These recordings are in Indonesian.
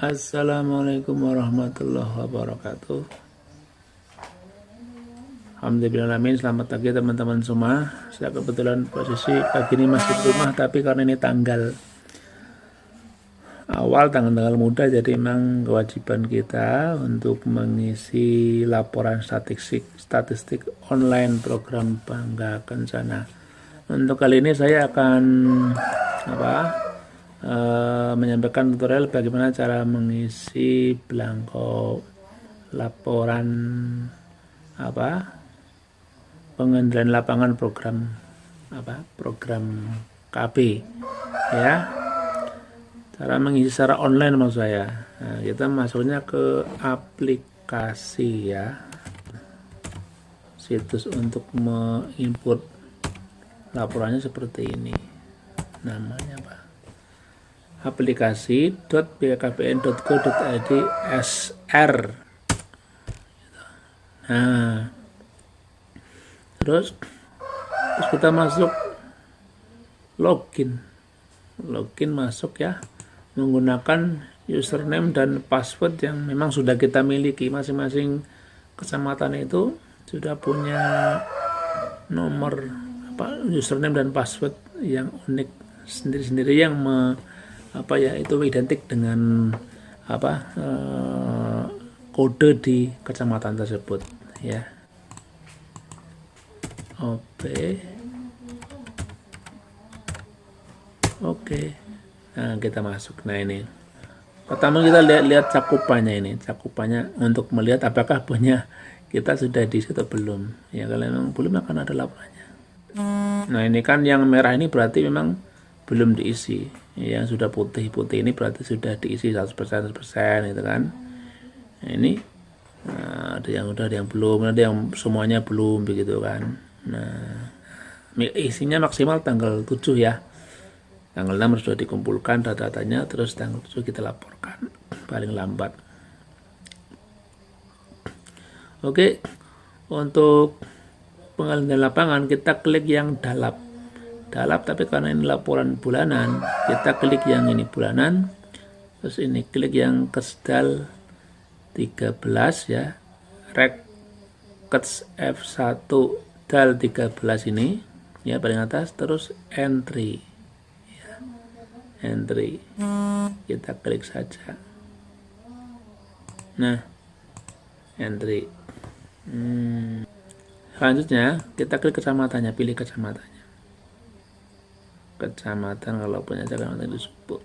Assalamualaikum warahmatullahi wabarakatuh. Alhamdulillahirrahmanirrahim. Selamat pagi teman-teman semua. Saya kebetulan posisi pagi ini masih di rumah, tapi karena ini tanggal awal, tanggal muda, jadi memang kewajiban kita untuk mengisi laporan statistik online program Bangga Kencana. Untuk kali ini saya akan menyampaikan tutorial bagaimana cara mengisi belangko laporan pengendalian lapangan program KB ya. Cara mengisi secara online maksud saya. Nah, kita masuknya ke aplikasi ya, situs untuk menginput laporannya seperti ini, namanya aplikasi.bkkbn.go.id SR. Nah, terus kita masuk login masuk ya, menggunakan username dan password yang memang sudah kita miliki. Masing-masing kecamatan itu sudah punya nomor username dan password yang unik sendiri-sendiri, yang itu identik dengan kode di kecamatan tersebut ya. Oke. Nah, kita masuk. Nah, ini pertama kita lihat cakupannya untuk melihat apakah punya kita sudah di situ belum ya. Kalau memang belum, akan ada laporannya. Nah, ini kan yang merah ini berarti memang belum diisi. Yang sudah putih-putih ini berarti sudah diisi 100% gitu kan. Nah, ini ada yang udah, ada yang belum, ada yang semuanya belum begitu kan. Nah, isinya maksimal tanggal 7 ya. Tanggal 6 sudah dikumpulkan data-datanya, terus tanggal 7 kita laporkan paling lambat. Oke, untuk pengendalian lapangan kita klik yang dalap, tapi karena ini laporan bulanan, kita klik yang ini bulanan. Terus ini klik yang Kesdal 13 ya, Reckets F1 Dal 13 ini ya, paling atas. Terus entry, kita klik saja. Nah, entry. Selanjutnya kita klik kecamatannya, pilih kecamatannya. Kecamatan kalau punya kecamatan disebut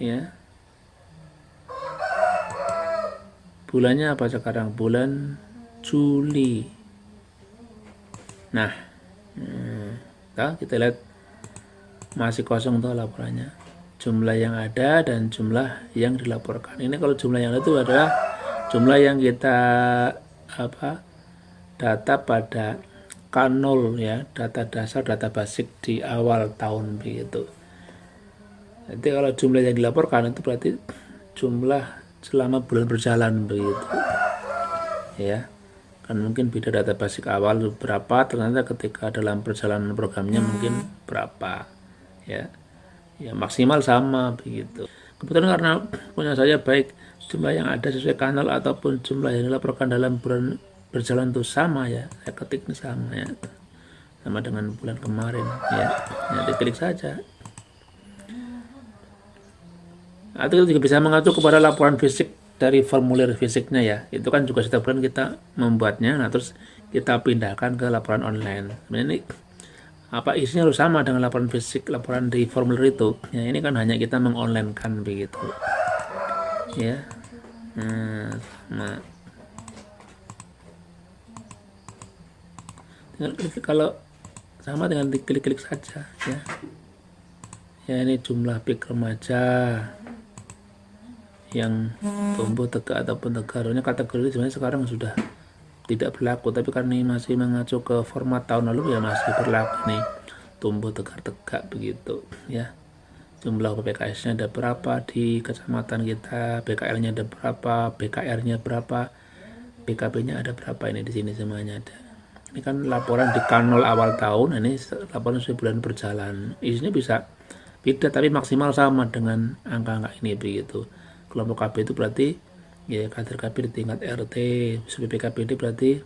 ya. Bulannya apa sekarang? Bulan Juli. Nah, kita lihat masih kosong tuh laporannya. Jumlah yang ada dan jumlah yang dilaporkan. Ini kalau jumlah yang ada itu adalah jumlah yang kita data pada K0 ya, data dasar, data basic di awal tahun begitu. Jadi kalau jumlah yang dilaporkan itu berarti jumlah selama bulan berjalan begitu ya. Kan mungkin beda, data basic awal berapa, ternyata ketika dalam perjalanan programnya mungkin berapa ya, maksimal sama begitu. Kebetulan karena punya saya baik jumlah yang ada sesuai kanal ataupun jumlah yang dilaporkan dalam bulan berjalan itu sama ya, saya ketik ini sama ya, sama dengan bulan kemarin ya, diklik saja. Atau juga bisa mengacu kepada laporan fisik dari formulir fisiknya ya, itu kan juga setiap bulan kita membuatnya. Nah, terus kita pindahkan ke laporan online. Ini isinya harus sama dengan laporan fisik, laporan di formulir itu ya. Ini kan hanya kita mengonlinekan begitu ya. Nah, kalau sama dengan diklik-klik saja ya. Ini jumlah pik remaja yang tumbuh tegak ataupun tegak. Harusnya kategori sebenarnya sekarang sudah tidak berlaku, tapi karena ini masih mengacu ke format tahun lalu ya, masih berlaku nih, tumbuh tegak begitu ya. Jumlah PPKS-nya ada berapa di kecamatan kita, BKL-nya ada berapa, BKR-nya berapa, BKB-nya ada berapa, ini di sini semuanya ada. Ini kan laporan di K0 awal tahun, ini laporan sebulan berjalan. Isinya bisa beda tapi maksimal sama dengan angka-angka ini begitu. kelompok KB itu berarti ya kader KB di tingkat RT, BPKBD berarti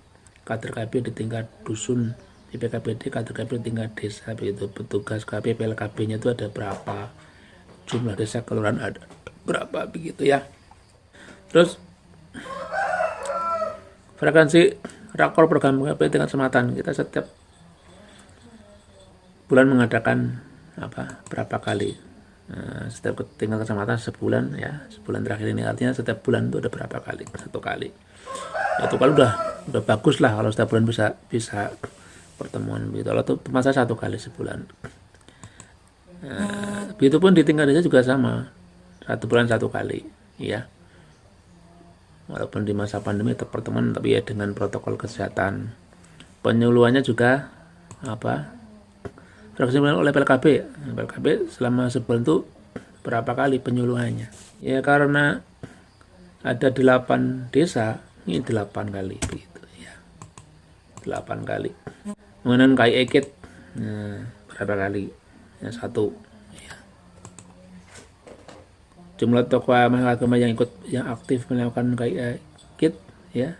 kader KB di tingkat dusun, BPKBD kader KB di tingkat desa begitu. Petugas KB PLKB-nya itu ada berapa, jumlah desa kelurahan ada berapa begitu ya. Terus frekuensi rakor program KB tingkat kecamatan, kita setiap bulan mengadakan berapa kali. Nah, setiap tingkat kecamatan sebulan ya, sebulan terakhir ini artinya setiap bulan itu ada berapa kali, 1 kali. Itu kalau udah bagus lah kalau setiap bulan bisa pertemuan begitu. Kalau masa 1 kali sebulan. Nah, begitupun di tingkat desa juga sama, 1 bulan 1 kali ya. Walaupun di masa pandemi tetap pertemuan tapi ya dengan protokol kesehatan. Penyuluhannya juga dilaksanakan oleh PLKB. PLKB selama sebulan itu berapa kali penyuluhannya? Ya karena ada 8 desa, ini 8 kali begitu ya. 8 kali. Mengenai KI Ekit, berapa kali? Ya 1 ya. Jumlah tokoh agama yang aktif melakukan KI Ekit ya.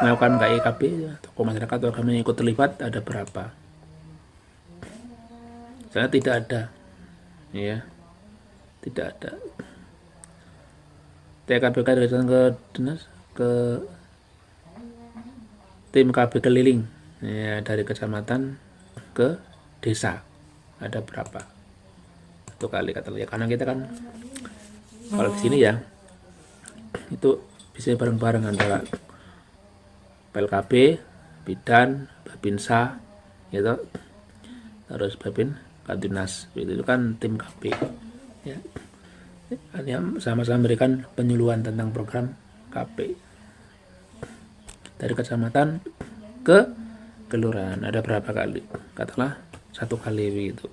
Melakukan KIKB ya, tokoh masyarakat atau agama yang ikut terlibat ada berapa? Saya tidak ada ya, tidak ada. TKBK dari ke dinas ke tim KB keliling ya, dari kecamatan ke desa ada berapa? 1 kali kata ya, karena kita kan kalau di sini ya itu bisa bareng-bareng antara PLKB, Bidan, Babinsa gitu, terus Babin Kadinas itu kan tim KB ya, sama-sama memberikan penyuluhan tentang program KB dari kecamatan ke kelurahan ada berapa kali, katakanlah 1 kali begitu.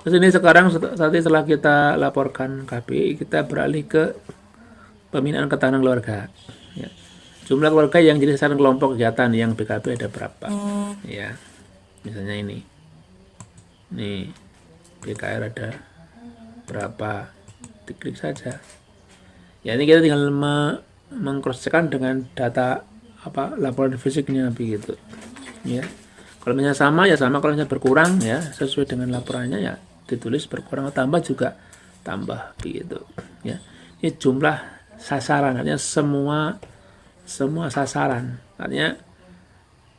Terus ini sekarang setelah kita laporkan KB, kita beralih ke pembinaan ketahanan keluarga ya. Jumlah keluarga yang jadi sasaran kelompok kegiatan yang BKB ada berapa ya, misalnya ini BKR ada berapa, diklik saja ya. Ini kita tinggal mengcross-checkkan dengan data laporan fisiknya begitu ya. Kalau misalnya sama ya sama, kalau misalnya berkurang ya sesuai dengan laporannya ya ditulis berkurang, atau tambah juga tambah begitu ya. Ini jumlah sasaran, artinya semua sasaran, artinya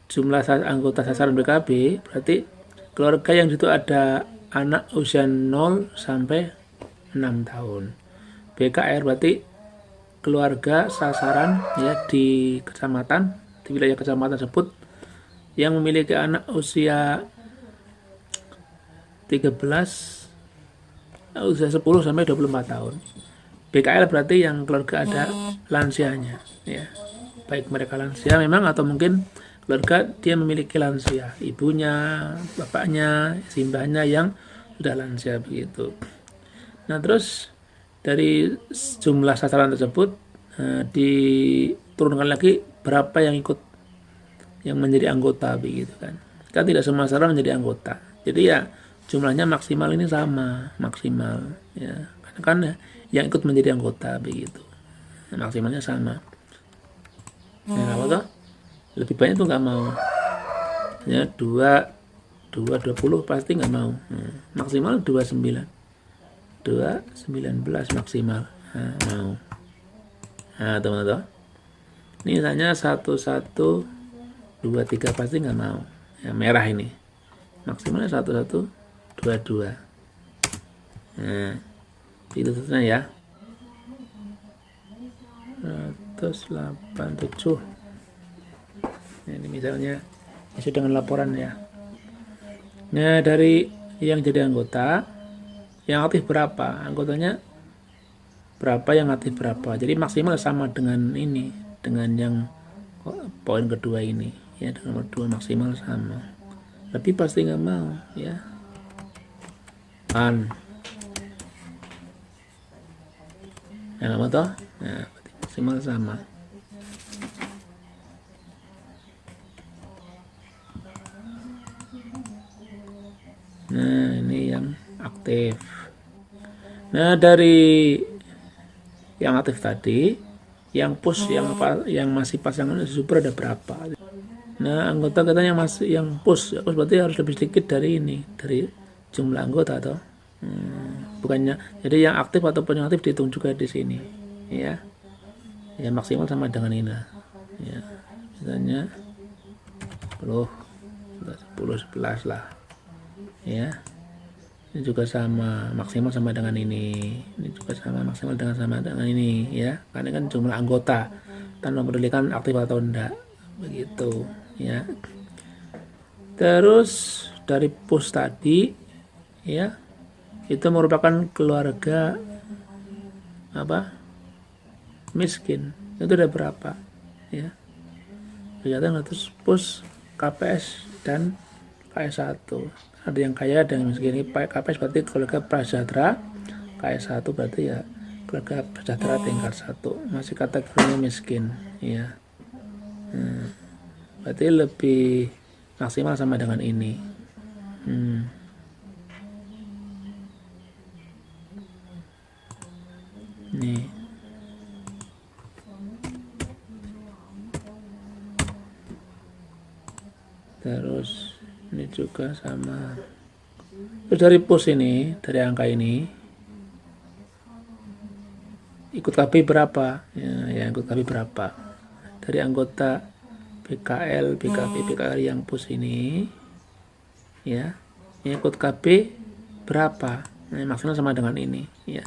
jumlah anggota sasaran BKB berarti keluarga yang itu ada anak usia 0 sampai 6 tahun. BKR berarti keluarga sasaran ya di kecamatan, di wilayah kecamatan tersebut yang memiliki anak usia 10 sampai 24 tahun. BKL berarti yang keluarga ada lansianya ya. Baik mereka lansia memang atau mungkin keluarga dia memiliki lansia, ibunya, bapaknya, simbahnya yang sudah lansia begitu. Nah terus dari jumlah sasaran tersebut diturunkan lagi berapa yang ikut, yang menjadi anggota begitu kan. Kan tidak semua sasaran menjadi anggota. Jadi ya jumlahnya maksimal ini sama, maksimal ya. Karena kan ya, yang ikut menjadi anggota begitu. Nah, maksimalnya sama. Ya apa toh? Lebih banyak tuh nggak mau ya, 20 pasti nggak mau. Maksimal 29 maksimal mau. Nah teman-teman, ini misalnya 1 2 3 pasti nggak mau ya, merah ini maksimalnya 1 2 2. Nah itu terusnya ya, 187. Nah, ini misalnya sesuai dengan laporan ya. Nah dari yang jadi anggota, yang aktif berapa, anggotanya berapa, yang aktif berapa. Jadi maksimal sama dengan ini, dengan yang poin kedua ini ya, dengan nomor 2 maksimal sama. Lebih pasti nggak mau ya kan. Nah nggak mau toh, nah maksimal sama. Nah ini yang aktif. Nah, dari yang aktif tadi, yang push yang masih pasangan super ada berapa? Nah, anggota kita yang push berarti harus lebih sedikit dari ini, dari jumlah anggota atau bukannya. Jadi yang aktif ataupun yang aktif dihitung juga di sini, ya. Ya maksimal sama dengan ini lah. Ya, misalnya 10, 11 lah. Ya. Ini juga sama, maksimal sama dengan ini. Ini juga sama, maksimal sama dengan ini, ya. Karena kan jumlah anggota tanpa mempedulikan aktif atau enggak, begitu, ya. Terus dari push tadi, ya, itu merupakan keluarga apa? Miskin. Itu ada berapa, ya? Kelihatan terus push KPS dan KS1. Ada yang kaya, ada yang miskin. Ini KPS berarti keluarga prasejahtera, KS1 berarti ya keluarga prasejahtera tingkat 1, masih kategorinya miskin, ya. Berarti lebih maksimal sama dengan ini. Nih, terus ini juga sama. Terus dari push ini, dari angka ini, ikut KB berapa? Ya ikut KB berapa? Dari anggota BKL, BKP, BKL yang push ini, ya, yang ikut KB berapa? Nah, maksimal sama dengan ini, ya.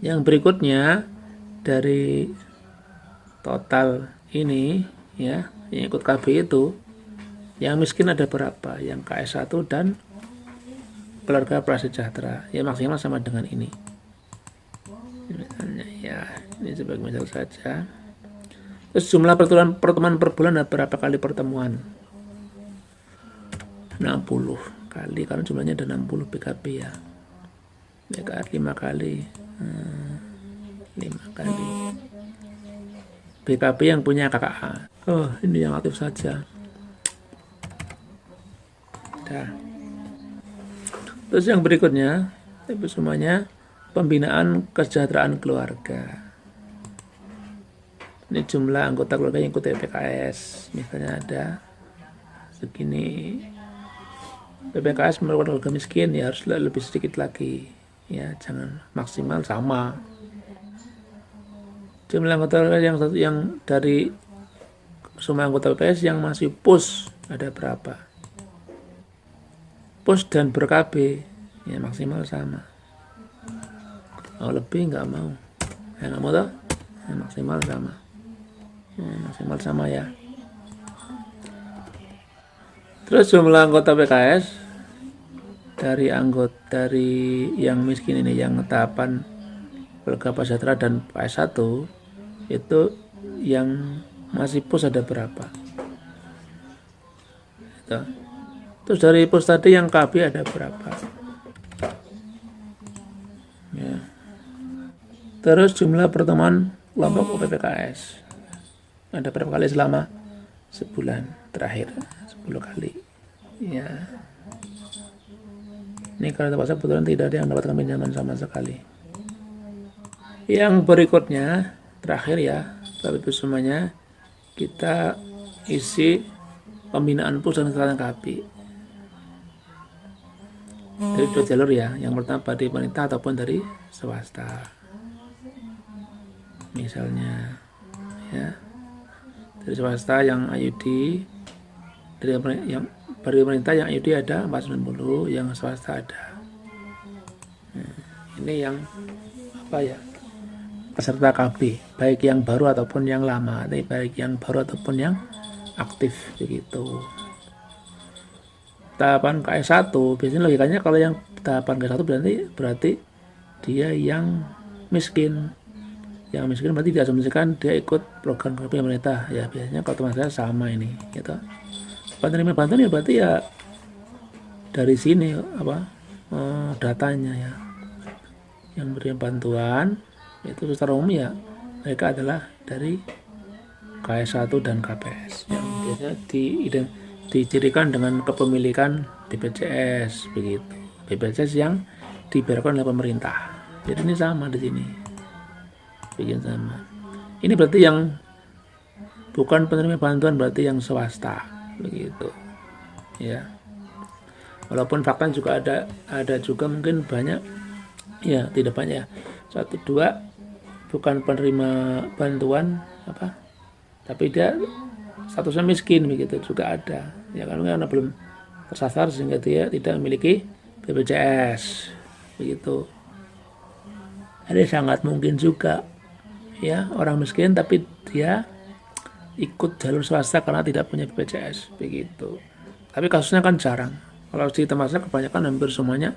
Yang berikutnya dari total ini, ya, yang ikut KB itu, yang miskin ada berapa? Yang KS1 dan keluarga prasejahtera, ya maksimal sama dengan ini. Misalnya, ya, ini sebagai misal saja. Terus jumlah pertemuan per bulan ada berapa kali pertemuan? 60 kali, karena jumlahnya ada 60 BKP, ya. BKR 5 kali. 5 kali. BKP yang punya KKA. Oh, ini yang aktif saja. Dah. Terus yang berikutnya, itu semuanya pembinaan kesejahteraan keluarga. Ini jumlah anggota keluarga yang ikut PPKS. Misalnya ada segini. PPKS merupakan keluarga miskin, ya harus lebih sedikit lagi. Ya, jangan maksimal sama. Jumlah anggota yang dari semua anggota PPKS yang masih push ada berapa? Push dan ber-KB, ya maksimal sama. Mau lebih nggak mau, ya nggak mau toh, ya, maksimal sama, ya, maksimal sama, ya. Terus jumlah anggota PKS dari yang miskin ini, yang tahapan keluarga prasejahtera dan KS1 itu yang masih push ada berapa? Itu. Terus dari push tadi yang KB ada berapa? Ya. Terus jumlah pertemuan kelompok PPKS ada berapa kali selama sebulan terakhir? 10 kali. Ya. Ini kalau terpaksa kebetulan tidak ada yang mendapatkan pinjaman sama sekali. Yang berikutnya terakhir, ya, Bapak Ibu semuanya, kita isi pembinaan push dan kesehatan KB. Dari dua jalur, ya. Yang pertama dari pemerintah ataupun dari swasta. Misalnya, ya, dari swasta yang IUD, dari pemerintah yang IUD ada 490, yang swasta ada. Nah, ini yang apa, ya? Peserta KB, baik yang baru ataupun yang lama, baik yang baru ataupun yang aktif, begitu. Tahapan KS1 biasanya logikanya kalau yang tahapan KS1 berarti dia yang miskin. Yang miskin berarti diasumsikan dia ikut program KB pemerintah, ya biasanya kalau teman-teman sama ini, gitu. Penerima bantuan ya berarti ya dari sini apa datanya, ya. Yang menerima bantuan itu secara umum, ya mereka adalah dari KS1 dan KPS yang biasanya dicirikan dengan kepemilikan BPJS begitu. BPJS yang dibayarkan oleh pemerintah. Jadi ini sama di sini. Bikin sama. Ini berarti yang bukan penerima bantuan, berarti yang swasta begitu. Ya. Walaupun fakta juga ada juga mungkin banyak, ya tidak banyak. 1, 2 bukan penerima bantuan apa, tapi dia statusnya miskin begitu juga ada. Ya karena belum tersasar sehingga dia tidak memiliki BPJS begitu. Ada sangat mungkin juga ya orang miskin tapi dia ikut jalur swasta karena tidak punya BPJS begitu. Tapi kasusnya kan jarang. Kalau di tempat saya kebanyakan hampir semuanya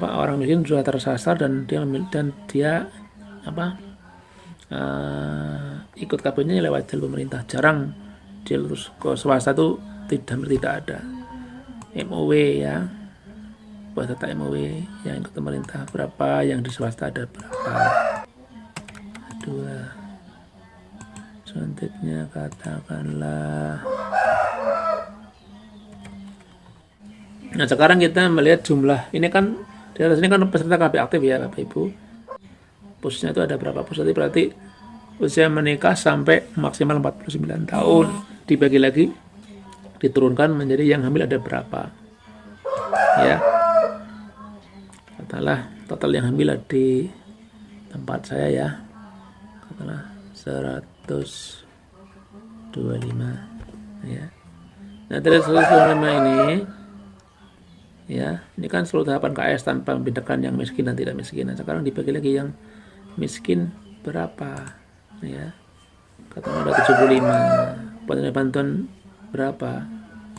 orang miskin sudah tersasar dan dia ikut KB-nya lewat jalur pemerintah. Jarang jalur ke swasta tuh hampir tidak ada. MOW ya, buat data MOW yang ikut pemerintah berapa, yang di swasta ada berapa. 2 contohnya katakanlah. Nah sekarang kita melihat jumlah, ini kan di atas ini kan peserta KB aktif ya Bapak Ibu. Posnya itu ada berapa pos, berarti usia menikah sampai maksimal 49 tahun dibagi lagi, diturunkan menjadi yang hamil ada berapa ya. Katakanlah total yang hamil di tempat saya ya, katakanlah 125 ya. Nah dari 125 ini ya, ini kan seluruh tahapan KS tanpa membedakan yang miskin dan tidak miskin. Nah sekarang dibagi lagi yang miskin berapa ya, katakanlah ada 75, penerima bantuan berapa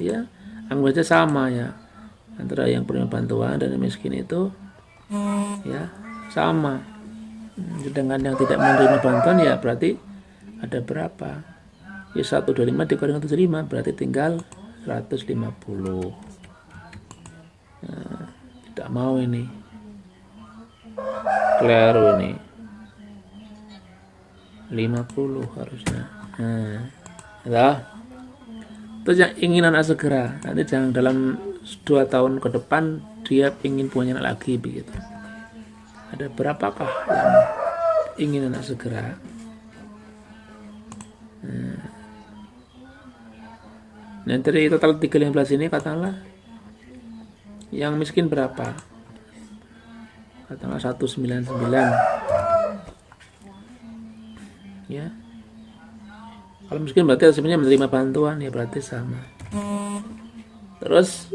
ya, anggap saja sama ya, antara yang penerima bantuan dan yang miskin itu ya sama. Sedangkan yang tidak menerima bantuan ya berarti ada berapa ya, 125 dikurangi 75 berarti tinggal 150. Nah, tidak mau ini keliru ini 50 harusnya. Nah, terus yang ingin anak segera, nanti jangan dalam 2 tahun ke depan dia ingin punya anak lagi begitu. Ada berapakah yang ingin anak segera? Nah dari total 315 ini katakanlah yang miskin berapa? Katakanlah 199 ya. Kalau miskin berarti sebenarnya menerima bantuan ya, berarti sama. Terus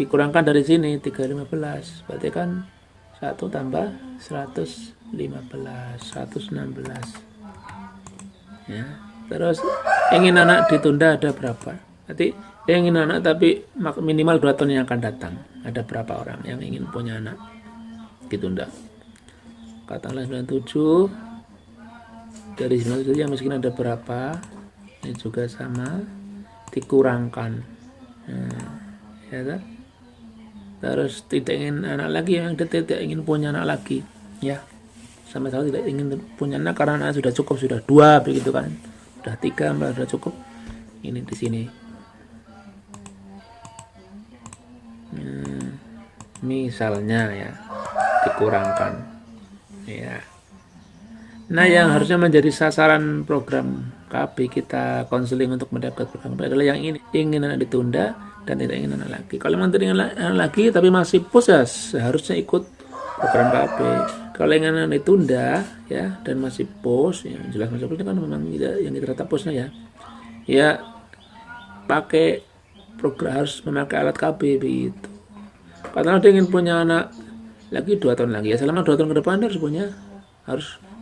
dikurangkan dari sini 315 berarti kan 1 tambah 115 116 ya. Terus ingin anak ditunda ada berapa? Nanti dia ingin anak tapi minimal 2 tahun yang akan datang ada berapa orang yang ingin punya anak ditunda? Katakanlah 97, dari 97 yang miskin ada berapa? Ini juga sama, dikurangkan ya kan? Terus tidak ingin anak lagi, yang tidak ingin punya anak lagi ya, sama sekali tidak ingin punya anak karena anak sudah cukup, sudah 2 begitu kan, sudah 3 malah sudah cukup. Ini di sini misalnya ya, dikurangkan ya. Nah yang harusnya menjadi sasaran program KB kita konseling untuk mendapat program KB adalah yang ini, ingin anak ditunda dan tidak ingin anak lagi. Kalau memang ingin anak lagi tapi masih pos ya seharusnya ikut program KB. Kalau ingin anak ditunda ya dan masih pos, yang jelas masih pos kan memang tidak yang diterata posnya ya. Ya pakai program, harus memakai alat KB begitu. Kalau dia ingin punya anak lagi 2 tahun lagi ya, selama 2 tahun ke depan harus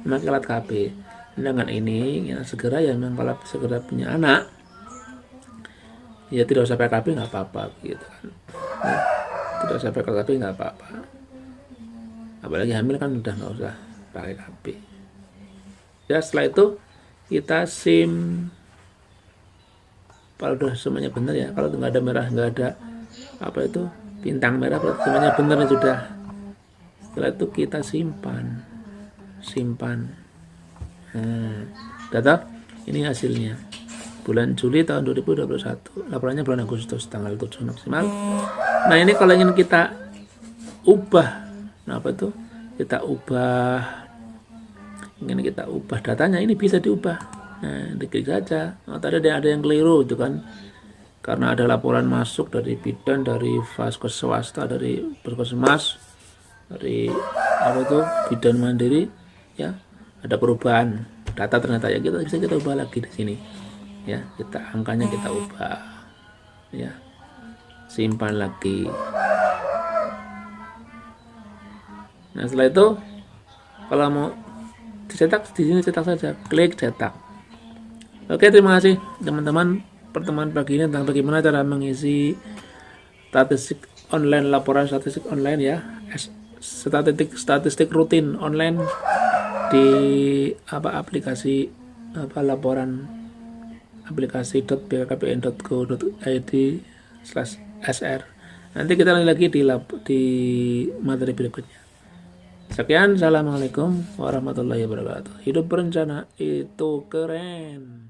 memakai alat KB. Dengan ini ya segera ya, memang kalau segera punya anak ya tidak usah pakai KB nggak apa-apa gitu kan ya, tidak usah pakai KB nggak apa-apa, apalagi hamil kan udah nggak usah pakai KB ya. Setelah itu kita SIM, kalau udah semuanya benar ya, kalau nggak ada merah, nggak ada apa itu bintang merah, berarti semuanya benar ya sudah. Setelah itu kita simpan data ini hasilnya bulan Juli tahun 2021. Laporannya bulan Agustus tanggal 7 maksimal. Nah, ini kalau ingin kita ubah, nah apa itu? Ingin kita ubah datanya, ini bisa diubah. Nah, diklik saja. Nah, tadi ada yang keliru itu kan. Karena ada laporan masuk dari bidan, dari vaskes swasta, dari puskesmas, dari apa itu bidan mandiri, ya ada perubahan data ternyata, ya kita bisa ubah lagi di sini, ya kita angkanya kita ubah, ya simpan lagi. Nah, setelah itu kalau mau dicetak, di sini cetak saja, klik cetak. Oke, terima kasih teman-teman. Pertemuan pagi ini tentang bagaimana cara mengisi statistik online, laporan statistik online, ya, statistik rutin online di aplikasi laporan aplikasi bkkbn.go.id/sr. Nanti kita lanjut lagi di materi berikutnya. Sekian, assalamualaikum warahmatullahi wabarakatuh. Hidup berencana itu keren.